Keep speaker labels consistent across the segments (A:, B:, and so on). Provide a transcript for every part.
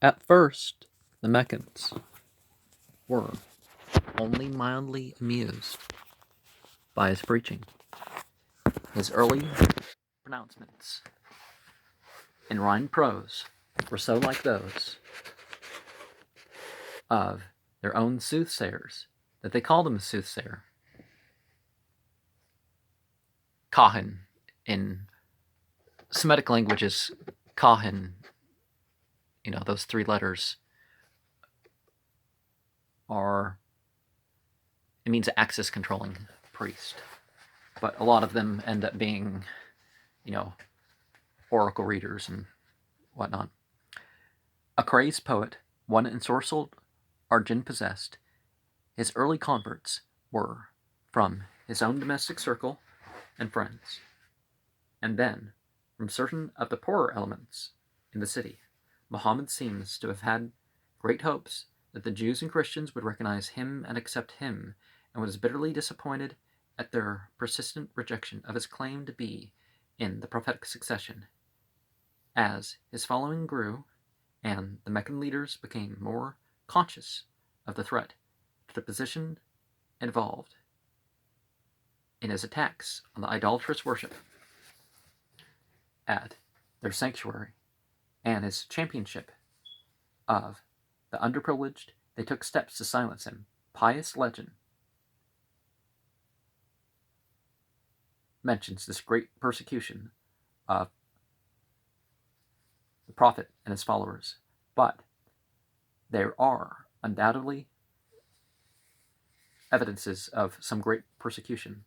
A: At first, the Meccans were only mildly amused by his preaching. His early pronouncements in rhymed prose were so like those of their own soothsayers that they called him a soothsayer. Kahin in Semitic languages, Kahin, those three letters it means access controlling priest. But a lot of them end up being, oracle readers and whatnot. A crazed poet, one ensorcelled or gin possessed, his early converts were from his own domestic circle and friends, and then from certain of the poorer elements in the city. Muhammad seems to have had great hopes that the Jews and Christians would recognize him and accept him, and was bitterly disappointed at their persistent rejection of his claim to be in the prophetic succession. As his following grew, and the Meccan leaders became more conscious of the threat to the position involved in his attacks on the idolatrous worship at their sanctuary and his championship of the underprivileged, they took steps to silence him. Pious legend mentions this great persecution of the prophet and his followers, but there are undoubtedly evidences of some great persecution,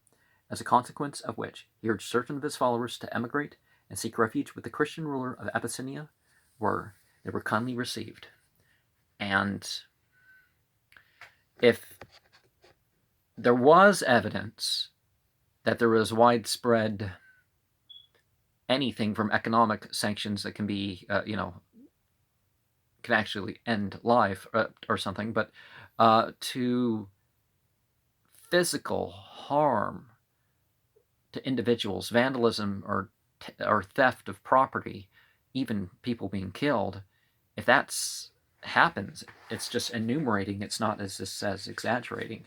A: as a consequence of which he urged certain of his followers to emigrate and seek refuge with the Christian ruler of Abyssinia, where they were kindly received. And if there was evidence that there was widespread anything from economic sanctions that can be, can actually end life or something, but to physical harm to individuals, vandalism or theft of property, even people being killed, if that's happens, it's just enumerating. It's not, as this says, exaggerating.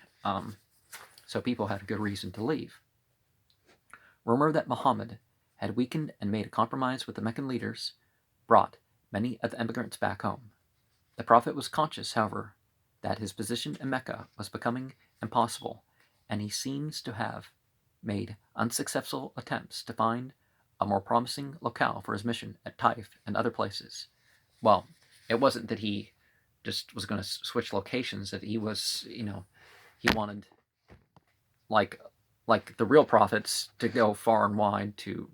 A: So people had a good reason to leave. Rumor that Muhammad had weakened and made a compromise with the Meccan leaders brought many of the emigrants back home. The Prophet was conscious, however, that his position in Mecca was becoming impossible, and he seems to have made unsuccessful attempts to find a more promising locale for his mission at Taif and other places. Well, it wasn't that he just was going to switch locations, that he was, he wanted, like the real prophets, to go far and wide to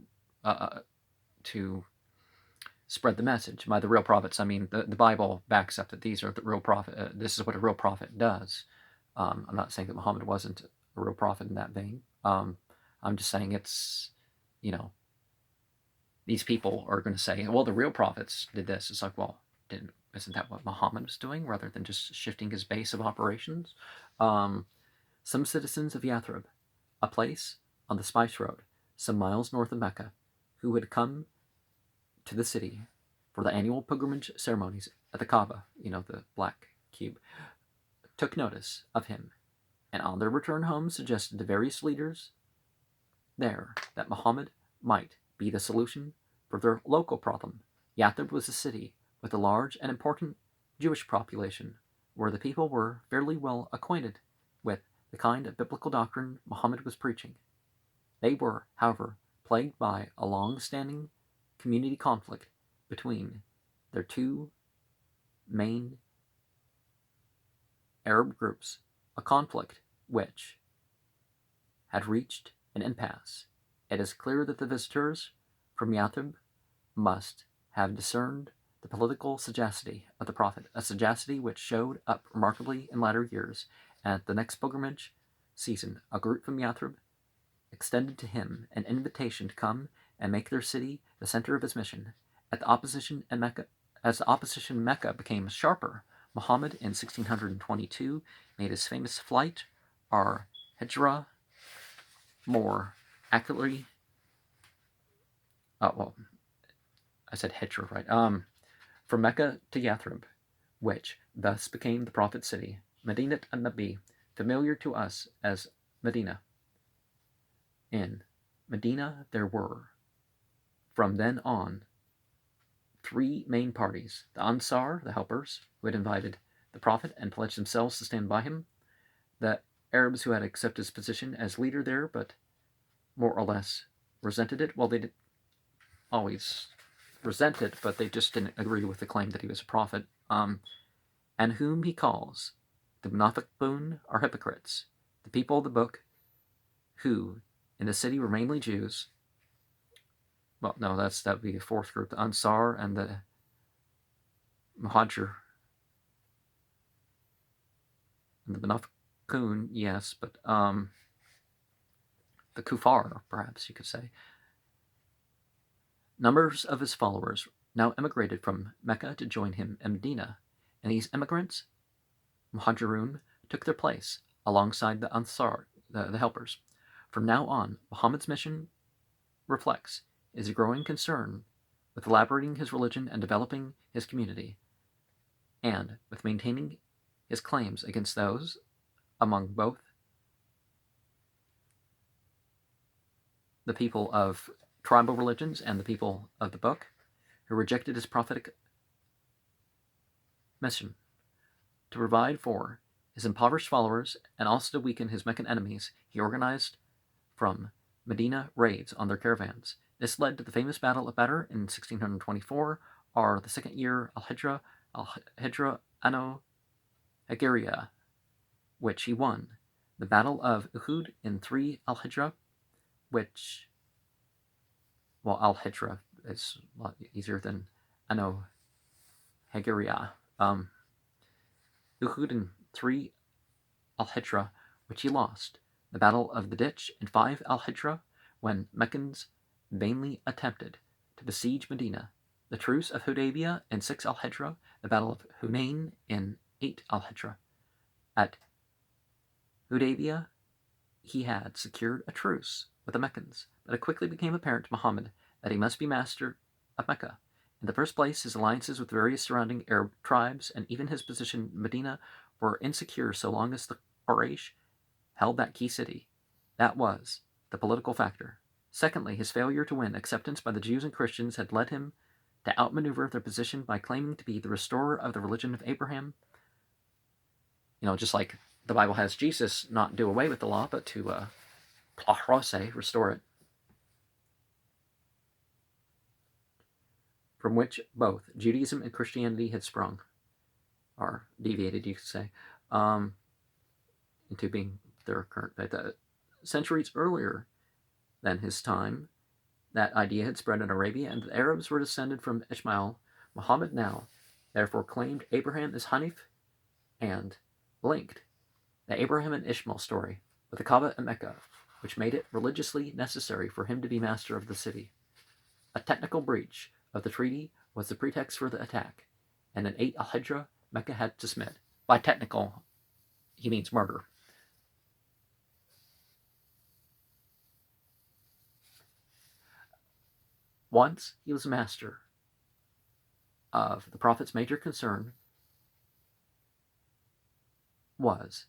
A: spread the message. By the real prophets, I mean the Bible backs up that these are the real prophet. This is what a real prophet does. I'm not saying that Muhammad wasn't a real prophet in that vein. I'm just saying it's, these people are going to say, well, the real prophets did this. It's like, well, isn't that what Muhammad was doing, rather than just shifting his base of operations? Some citizens of Yathrib, a place on the Spice Road, some miles north of Mecca, who had come to the city for the annual pilgrimage ceremonies at the Kaaba, the black cube, took notice of him, and on their return home suggested to various leaders there that Muhammad might be the solution for their local problem. Yathrib was a city with a large and important Jewish population, where the people were fairly well acquainted with the kind of biblical doctrine Muhammad was preaching. They were, however, plagued by a long-standing community conflict between their two main Arab groups, a conflict which had reached an impasse. It is clear that the visitors from Yathrib must have discerned the political sagacity of the Prophet, a sagacity which showed up remarkably in latter years. And at the next pilgrimage season, a group from Yathrib extended to him an invitation to come and make their city the center of his mission. As the opposition in Mecca became sharper, Muhammad in 1622 made his famous flight, or hijrah, more accurately. I said hijrah, right? from Mecca to Yathrib, which thus became the prophet's city, Medinat an-Nabi, familiar to us as Medina. In Medina there were, from then on, three main parties: the Ansar, the helpers, who had invited the Prophet and pledged themselves to stand by him; the Arabs, who had accepted his position as leader there, but more or less resented it. Well, they didn't always resent it, but they just didn't agree with the claim that he was a prophet. And whom he calls the Munafiqun, are hypocrites, the people of the book, who in the city were mainly Jews. Well, no, that would be the fourth group, the Ansar and the Muhajir. And the Munafiqun, yes, but the Kuffar, perhaps you could say. Numbers of his followers now emigrated from Mecca to join him in Medina, and these emigrants, Muhajirun, took their place alongside the Ansar, the helpers. From now on, Muhammad's mission reflects his growing concern with elaborating his religion and developing his community, and with maintaining his claims against those among both the people of tribal religions and the people of the book who rejected his prophetic mission. To provide for his impoverished followers and also to weaken his Meccan enemies, he organized from Medina raids on their caravans. This led to the famous Battle of Badr in 1624, or the second year Al-Hijra Anno Hijriya, which he won. The Battle of Uhud in 3 Al-Hijra, which, well, Al-Hijra is a lot easier than Anno Hijriya. Uhud in 3 Al-Hijra, which he lost. The Battle of the Ditch in 5 Al-Hijra, when Meccans vainly attempted to besiege Medina. The Truce of Hudaybiyah in 6 Al-Hijra, the Battle of Hunayn in 8 Al-Hijra. At Hudaybiyah, he had secured a truce with the Meccans, but it quickly became apparent to Muhammad that he must be master of Mecca. In the first place, his alliances with various surrounding Arab tribes and even his position in Medina were insecure so long as the Quraysh held that key city. That was the political factor. Secondly, his failure to win acceptance by the Jews and Christians had led him to outmaneuver their position by claiming to be the restorer of the religion of Abraham. Just like the Bible has Jesus not do away with the law, but to restore it. From which both Judaism and Christianity had sprung, or deviated, you could say, into being their current faith. Centuries earlier than his time, that idea had spread in Arabia, and the Arabs were descended from Ishmael. Muhammad now, therefore, claimed Abraham as Hanif and linked the Abraham and Ishmael story with the Kaaba and Mecca, which made it religiously necessary for him to be master of the city. A technical breach of the treaty was the pretext for the attack, and in 8 Al-Hijra, Mecca had to submit. By technical, he means murder. Once he was master of the Prophet's major concern was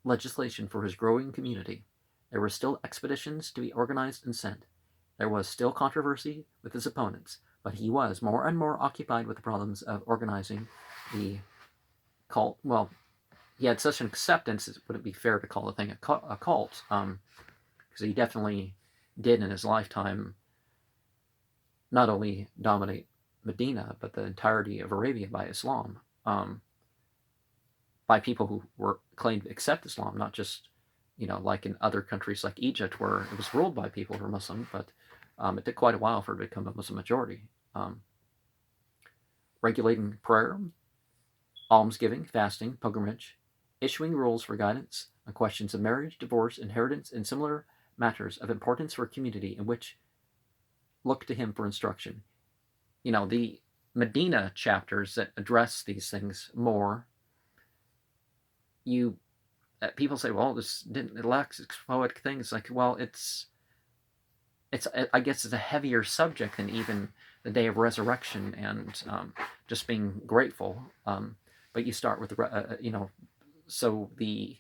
A: legislation for his growing community. There were still expeditions to be organized and sent. There was still controversy with his opponents, but he was more and more occupied with the problems of organizing the cult. Well, he had such an acceptance, it wouldn't be fair to call the thing a cult, because he definitely did in his lifetime not only dominate Medina, but the entirety of Arabia by Islam, by people who were claimed to accept Islam, not just, like in other countries like Egypt, where it was ruled by people who were Muslim, but it took quite a while for it to become a Muslim majority. Regulating prayer, almsgiving, fasting, pilgrimage, issuing rules for guidance on questions of marriage, divorce, inheritance, and similar matters of importance for a community in which look to him for instruction. The Medina chapters that address these things more, people say, well, it lacks poetic things. Like, well, I guess it's a heavier subject than even the day of resurrection and just being grateful. But you start with so the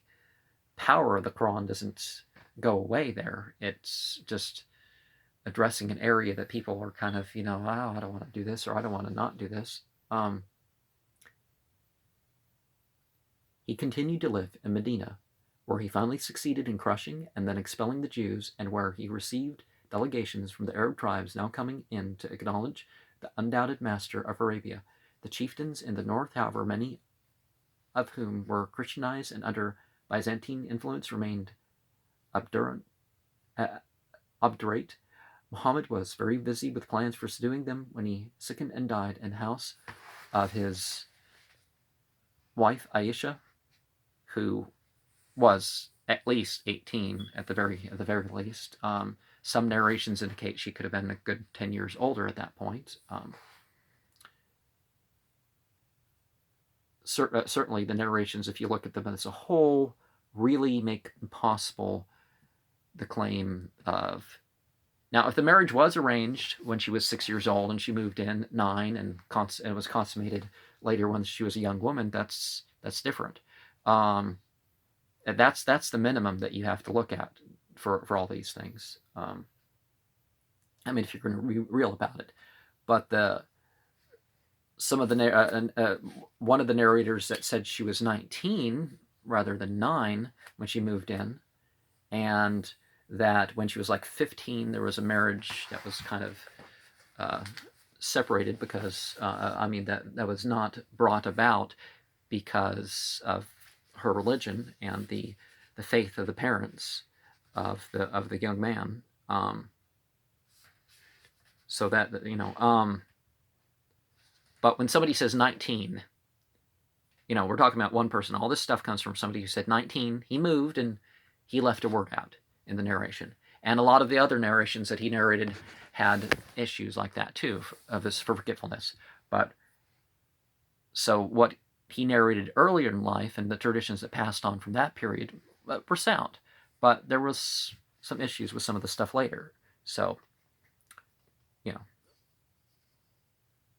A: power of the Quran doesn't go away there. It's just addressing an area that people are kind of, oh, I don't want to do this, or I don't want to not do this. He continued to live in Medina, where he finally succeeded in crushing and then expelling the Jews, and where he received delegations from the Arab tribes now coming in to acknowledge the undoubted master of Arabia. The chieftains in the north, however, many of whom were Christianized and under Byzantine influence, remained obdurate. Muhammad was very busy with plans for subduing them when he sickened and died in the house of his wife Aisha, who was at least 18 at the very least. Some narrations indicate she could have been a good 10 years older at that point. Certainly the narrations, if you look at them as a whole, really make impossible the claim of... Now, if the marriage was arranged when she was 6 years old and she moved in 9 and it was consummated later when she was a young woman, that's different. That's the minimum that you have to look at for all these things. I mean, if you're going to be real about it. But one of the narrators that said she was 19 rather than 9 when she moved in, and that when she was like 15, there was a marriage that was kind of separated because, that was not brought about because of her religion and the faith of the parents of the young man. So that, but when somebody says 19, we're talking about one person. All this stuff comes from somebody who said 19, he moved and he left a word out in the narration. And a lot of the other narrations that he narrated had issues like that too, of this forgetfulness. But so what he narrated earlier in life and the traditions that passed on from that period were sound. But there was some issues with some of the stuff later. So,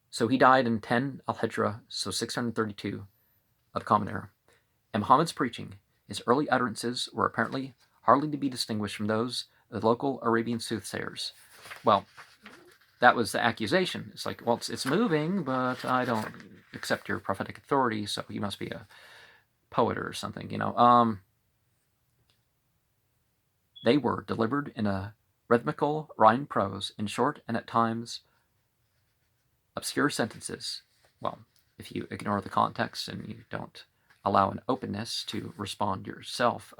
A: So he died in 10 Al-Hijra, so 632 of the Common Era. And Muhammad's preaching, his early utterances were apparently hardly to be distinguished from those of the local Arabian soothsayers. Well, that was the accusation. It's like, well, it's moving, but I don't accept your prophetic authority, so you must be a poet or something, They were delivered in a rhythmical rhyme prose, in short and at times obscure sentences. Well, if you ignore the context and you don't allow an openness to respond yourself,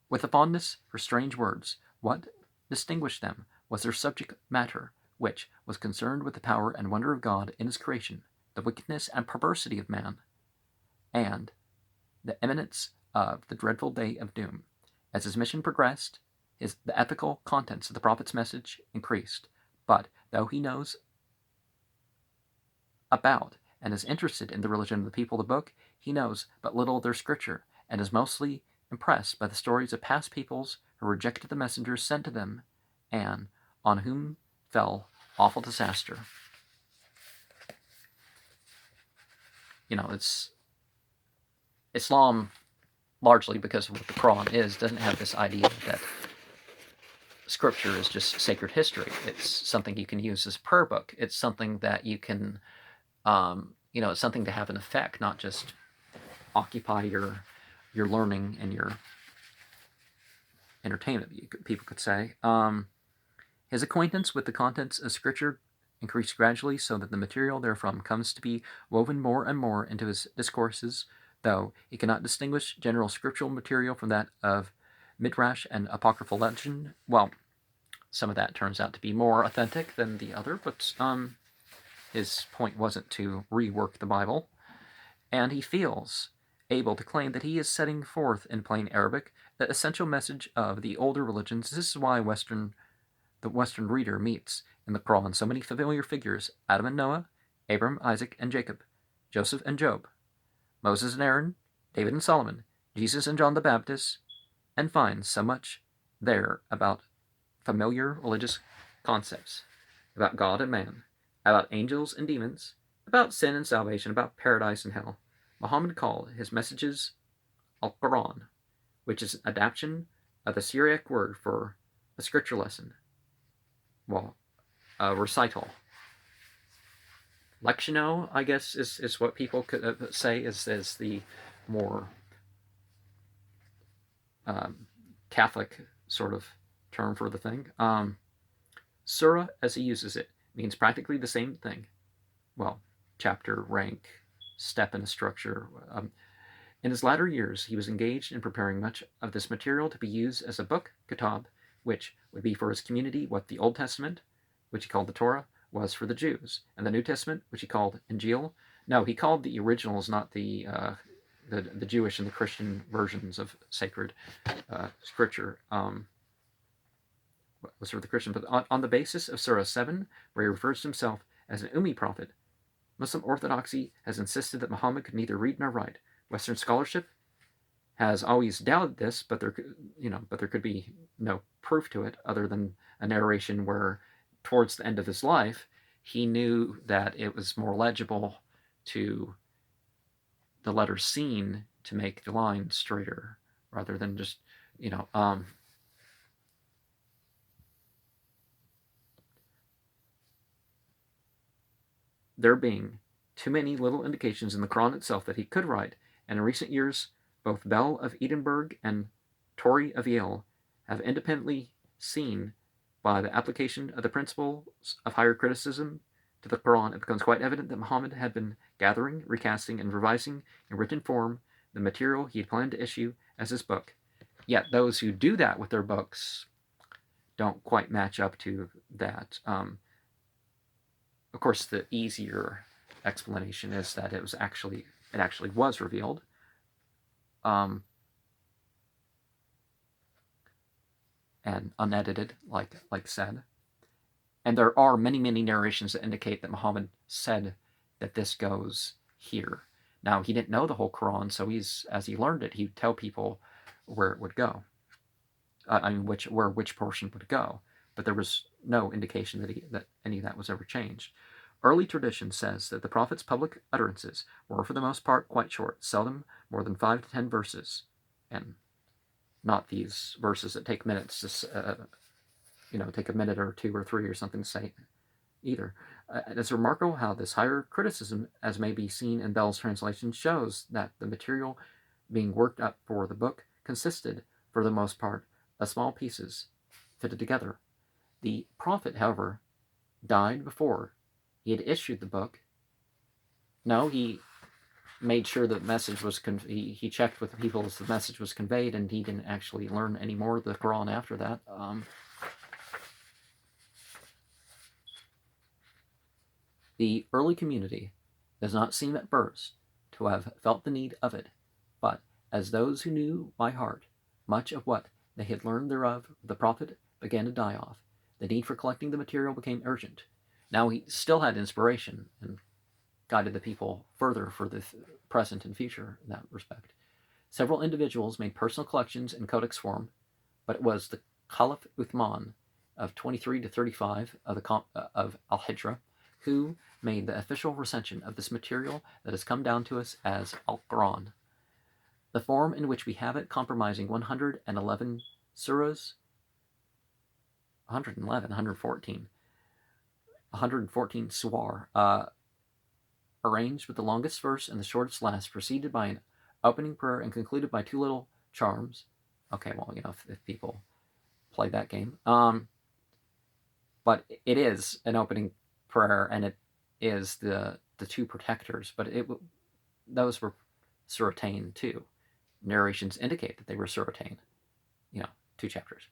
A: with a fondness for strange words, what distinguished them was their subject matter, which was concerned with the power and wonder of God in his creation, the wickedness and perversity of man, and the imminence of the dreadful day of doom. As his mission progressed, the ethical contents of the prophet's message increased. But though he knows about and is interested in the religion of the people of the book, he knows but little of their scripture, and is mostly impressed by the stories of past peoples who rejected the messengers sent to them, and on whom fell awful disaster. It's Islam, largely because of what the Quran is, doesn't have this idea that scripture is just sacred history. It's something you can use as a prayer book. It's something that you can, it's something to have an effect, not just occupy your learning and your entertainment, people could say. His acquaintance with the contents of scripture increased gradually, so that the material therefrom comes to be woven more and more into his discourses, though he cannot distinguish general scriptural material from that of midrash and apocryphal legend. Well, some of that turns out to be more authentic than the other, but his point wasn't to rework the Bible. And he feels able to claim that he is setting forth in plain Arabic the essential message of the older religions. This is why the Western reader meets in the Quran so many familiar figures: Adam and Noah, Abram, Isaac, and Jacob, Joseph and Job, Moses and Aaron, David and Solomon, Jesus and John the Baptist, and finds so much there about familiar religious concepts about God and man, about angels and demons, about sin and salvation, about paradise and hell. Muhammad called his messages Al-Quran, which is an adaptation of the Syriac word for a scripture lesson. Well, a recital. Lectiono, I guess, is what people could say is the more Catholic sort of term for the thing. Surah, as he uses it, means practically the same thing. Well, chapter, rank, step in a structure. In his latter years, he was engaged in preparing much of this material to be used as a book, kitab, which would be for his community what the Old Testament, which he called the Torah, was for the Jews, and the New Testament, which he called Injil. No, he called the originals, not the Jewish and the Christian versions of sacred scripture. Was for the Christian, but on the basis of Surah 7, where he refers to himself as an Ummi prophet, Muslim orthodoxy has insisted that Muhammad could neither read nor write. Western scholarship has always doubted this, but there could be no proof to it other than a narration where, towards the end of his life, he knew that it was more legible to the letter seen to make the line straighter rather than just, there being too many little indications in the Quran itself that he could write, and in recent years, both Bell of Edinburgh and Torrey of Yale have independently seen, by the application of the principles of higher criticism to the Quran, it becomes quite evident that Muhammad had been gathering, recasting, and revising in written form the material he had planned to issue as his book. Yet those who do that with their books don't quite match up to that. Of course, the easier explanation is that it actually was revealed. And unedited, like said. And there are many, many narrations that indicate that Muhammad said that this goes here. Now, he didn't know the whole Quran, so as he learned it, he'd tell people where it would go. Which portion would go. But there was no indication that any of that was ever changed. Early tradition says that the Prophet's public utterances were for the most part quite short, seldom more than 5 to 10 verses, and not these verses that take minutes to, take a minute or 2 or 3 or something to say either. It's remarkable how this higher criticism, as may be seen in Bell's translation, shows that the material being worked up for the book consisted, for the most part, of small pieces fitted together. The Prophet, however, died before he had issued the book. No, he made sure that the message was he checked with the people as the message was conveyed, and he didn't actually learn any more of the Quran after that. The early community does not seem at first to have felt the need of it, but as those who knew by heart much of what they had learned thereof, the Prophet began to die off. The need for collecting the material became urgent. Now he still had inspiration and guided the people further for the present and future in that respect. Several individuals made personal collections in codex form, but it was the Caliph Uthman of 23 to 35 of Al-Hijra who made the official recension of this material that has come down to us as Al-Quran. The form in which we have it comprising 111 surahs, 114 suwar, arranged with the longest verse and the shortest last, preceded by an opening prayer and concluded by 2 little charms. Okay, well, if people play that game. But it is an opening prayer, and it is the 2 protectors, but those were suratayn too. Narrations indicate that they were suratayn, 2 chapters.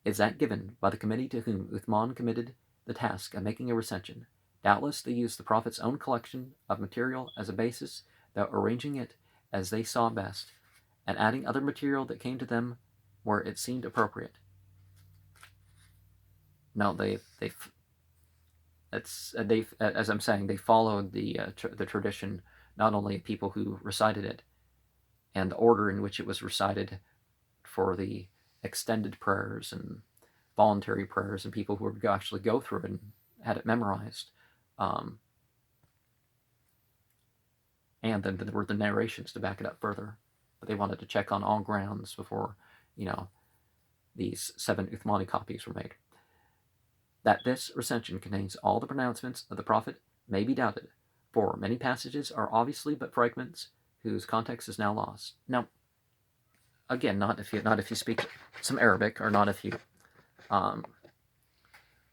A: Is that given by the committee to whom Uthman committed the task of making a recension. Doubtless they used the Prophet's own collection of material as a basis, though arranging it as they saw best, and adding other material that came to them where it seemed appropriate. No, as I'm saying, they followed the tradition, not only of people who recited it, and the order in which it was recited for the extended prayers and voluntary prayers and people who would actually go through it and had it memorized. And then there were the narrations to back it up further. But they wanted to check on all grounds before, these 7 Uthmani copies were made. That this recension contains all the pronouncements of the prophet may be doubted, for many passages are obviously but fragments whose context is now lost. Now, again, not if you speak some Arabic, or not if you are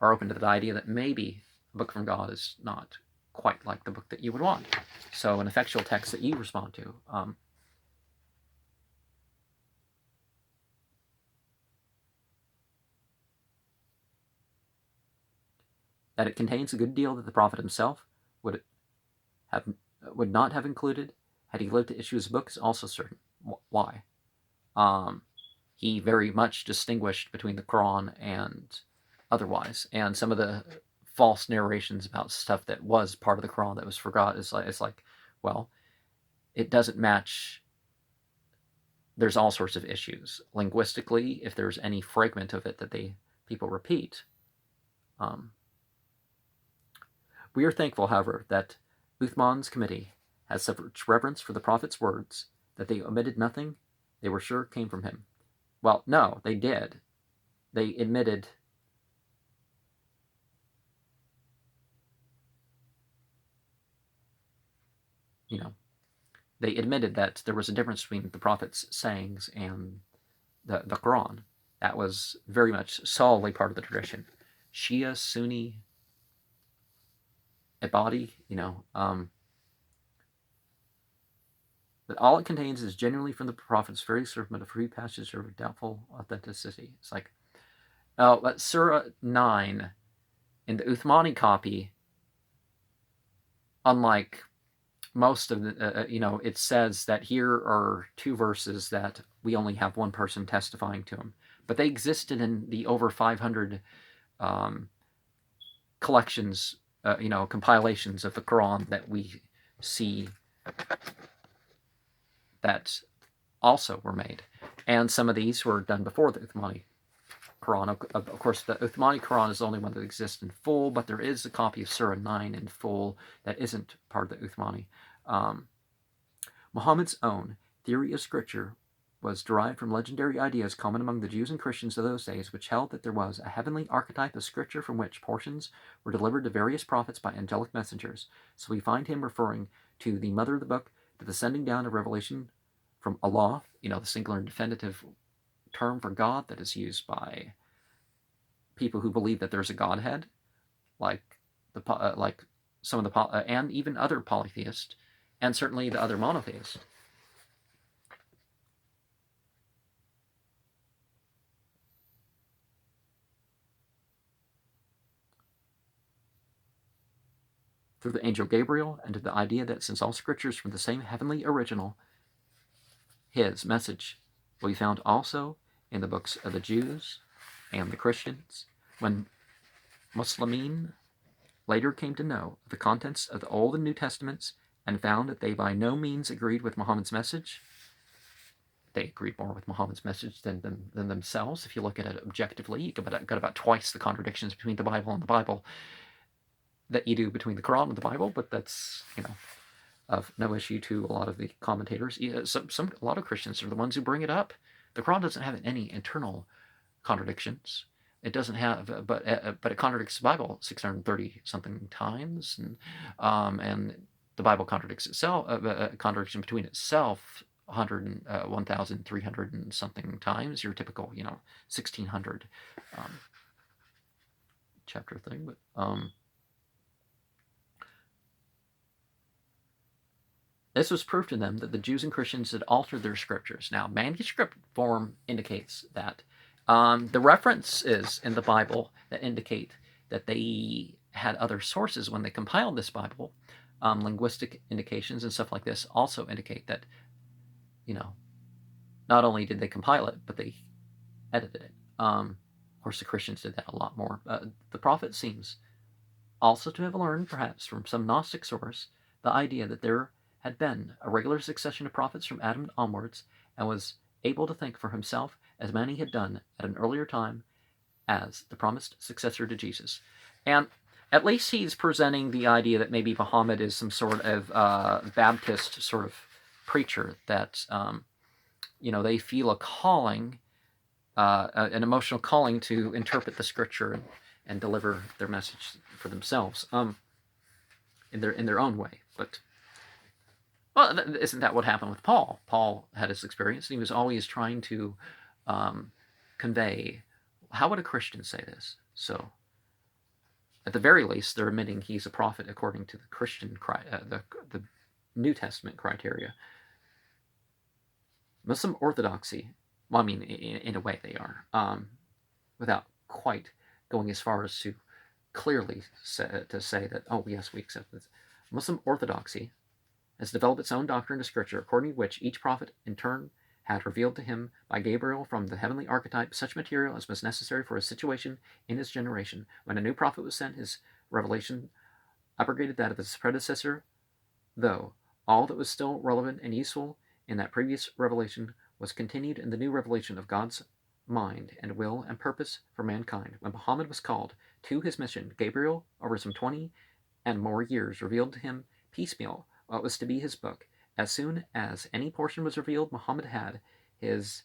A: open to the idea that maybe a book from God is not quite like the book that you would want. So an effectual text that you respond to. That it contains a good deal that the prophet himself would not have included had he lived to issue his book is also certain. Why? He very much distinguished between the Quran and otherwise, and some of the false narrations about stuff that was part of the Quran that was forgot is like, well, it doesn't match. There's all sorts of issues linguistically. If there's any fragment of it that people repeat, we are thankful, however, that Uthman's committee has such reverence for the prophet's words that they omitted nothing they were sure came from him. Well, no, they did. They admitted that there was a difference between the prophet's sayings and the Quran. That was very much solidly part of the tradition. Shia, Sunni, Ibadi, that all it contains is genuinely from the prophet's very servant, a free passage of doubtful authenticity. It's like, but Surah 9 in the Uthmani copy, unlike most of the, it says that here are 2 verses that we only have one person testifying to them, but they existed in the over 500 collections, compilations of the Quran that we see that also were made. And some of these were done before the Uthmani Quran. Of course, the Uthmani Quran is the only one that exists in full, but there is a copy of Surah 9 in full that isn't part of the Uthmani. Muhammad's own theory of scripture was derived from legendary ideas common among the Jews and Christians of those days, which held that there was a heavenly archetype of scripture from which portions were delivered to various prophets by angelic messengers. So we find him referring to the mother of the book, to the sending down of revelation from Allah, the singular and definitive term for God that is used by people who believe that there's a Godhead, like some of the and even other polytheists, and certainly the other monotheists. Through the angel Gabriel, and to the idea that since all scriptures from the same heavenly original, his message will be found also in the books of the Jews and the Christians. When Muslimin later came to know the contents of the Old and New Testaments and found that they by no means agreed with Muhammad's message, they agreed more with Muhammad's message than themselves. If you look at it objectively, you got about twice the contradictions between the Bible and the Bible that you do between the Quran and the Bible, but that's, of no issue to a lot of the commentators. A lot of Christians are the ones who bring it up. The Quran doesn't have any internal contradictions. It doesn't have, but it contradicts the Bible 630 something times, and the Bible contradicts itself. Contradiction between itself 1,300 and something times. Your typical 1,600 chapter thing, but this was proof to them that the Jews and Christians had altered their scriptures. Now, manuscript form indicates that. The references in the Bible that indicate that they had other sources when they compiled this Bible, linguistic indications and stuff like this, also indicate that, not only did they compile it, but they edited it. Of course, the Christians did that a lot more. The prophet seems also to have learned, perhaps from some Gnostic source, the idea that there had been a regular succession of prophets from Adam onwards, and was able to think for himself as many had done at an earlier time as the promised successor to Jesus. And at least he's presenting the idea that maybe Muhammad is some sort of Baptist sort of preacher, that they feel a calling, an emotional calling to interpret the scripture and deliver their message for themselves, in their own way. But isn't that what happened with Paul? Paul had his experience, and he was always trying to convey, how would a Christian say this? So, at the very least, they're admitting he's a prophet according to the Christian, the New Testament criteria. Muslim orthodoxy, well, I mean, in a way they are, without quite going as far as to clearly say that, oh yes, we accept this. Muslim orthodoxy has developed its own doctrine of Scripture, according to which each prophet in turn had revealed to him by Gabriel from the heavenly archetype such material as was necessary for his situation in his generation. When a new prophet was sent, his revelation abrogated that of his predecessor, though all that was still relevant and useful in that previous revelation was continued in the new revelation of God's mind and will and purpose for mankind. When Muhammad was called to his mission, Gabriel, over some 20 and more years, revealed to him piecemeal what was to be his book. As soon as any portion was revealed, Muhammad had his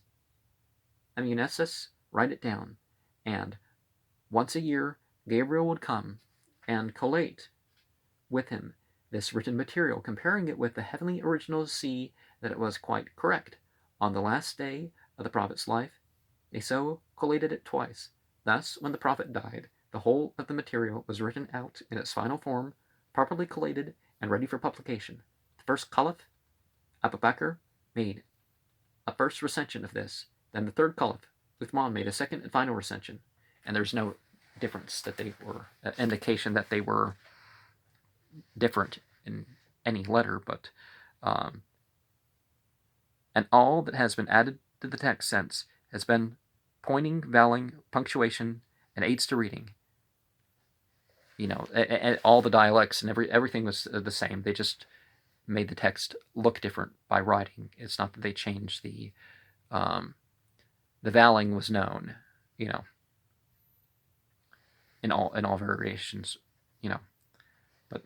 A: amanuensis write it down, and once a year Gabriel would come and collate with him this written material, comparing it with the heavenly original to see that it was quite correct. On the last day of the prophet's life, they so collated it twice. Thus, when the prophet died, the whole of the material was written out in its final form, properly collated and ready for publication. The first Caliph, Abu Bakr, made a first recension of this. Then the third Caliph, Uthman, made a second and final recension. And there's no difference that they were, indication that they were different in any letter, but and all that has been added to the text since has been pointing, vowing, punctuation, and aids to reading. All the dialects and everything was the same. They just made the text look different by writing. It's not that they changed the vowing was known, in all variations, but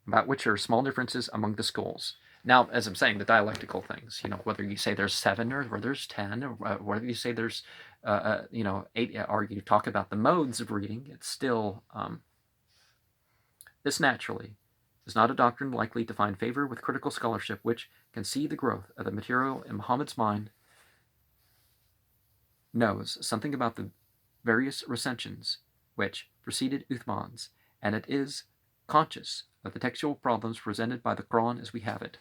A: about which are small differences among the schools. Now, as I'm saying, the dialectical things, whether you say there's 7 or whether there's 10, or whether you say there's, 8, or you talk about the modes of reading, it's still, this naturally is not a doctrine likely to find favor with critical scholarship, which can see the growth of the material in Muhammad's mind, knows something about the various recensions which preceded Uthman's, and it is conscious of the textual problems presented by the Quran as we have it.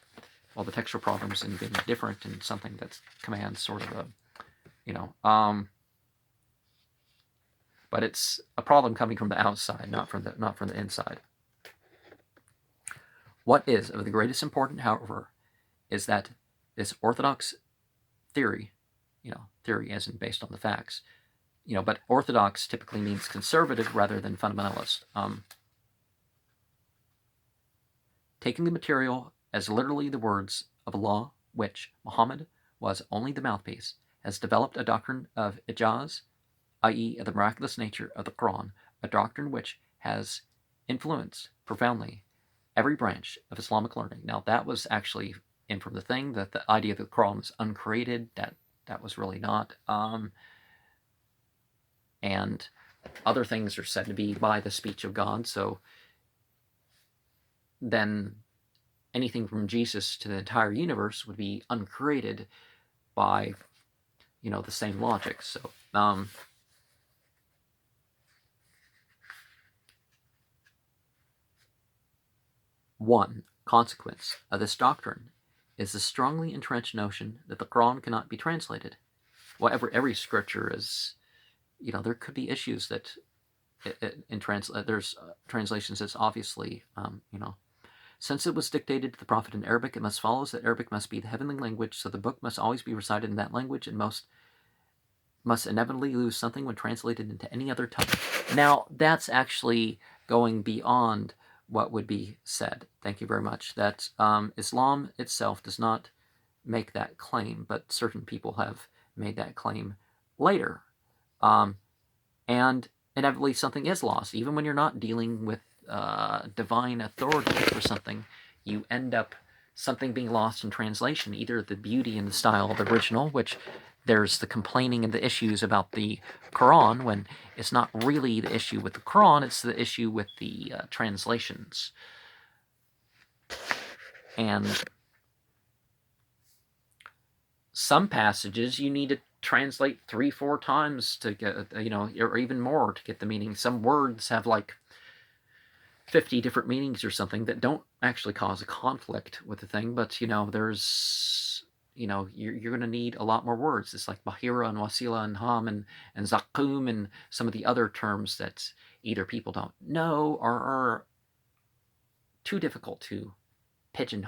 A: Well, the textual problems in being different and something that commands sort of but it's a problem coming from the outside, not from the inside. What is of the greatest importance, however, is that this orthodox theory, theory as in based on the facts, but orthodox typically means conservative rather than fundamentalist. Taking the material as literally the words of Allah, which Muhammad was only the mouthpiece, has developed a doctrine of ijaz, i.e. of the miraculous nature of the Quran, a doctrine which has influenced profoundly every branch of Islamic learning. Now, that was actually in from the thing that the idea that the Quran was uncreated, that was really not. And other things are said to be by the speech of God, so then anything from Jesus to the entire universe would be uncreated by, the same logic. So, one consequence of this doctrine is the strongly entrenched notion that the Quran cannot be translated. Well, every scripture is, there could be issues that there's translations that's obviously, since it was dictated to the prophet in Arabic, it must follow that Arabic must be the heavenly language, so the book must always be recited in that language, and must inevitably lose something when translated into any other tongue. Now, that's actually going beyond what would be said. Thank you very much. That Islam itself does not make that claim, but certain people have made that claim later. And inevitably something is lost. Even when you're not dealing with divine authority for something, you end up something being lost in translation, either the beauty and the style of the original, which there's the complaining and the issues about the Quran, when it's not really the issue with the Quran, it's the issue with the translations. And some passages you need to translate 3-4 times to get, or even more to get the meaning. Some words have like 50 different meanings or something that don't actually cause a conflict with the thing, but there's you're going to need a lot more words. It's like Bahira and Wasila and Ham and Zakum and some of the other terms that either people don't know or are too difficult to pigeonhole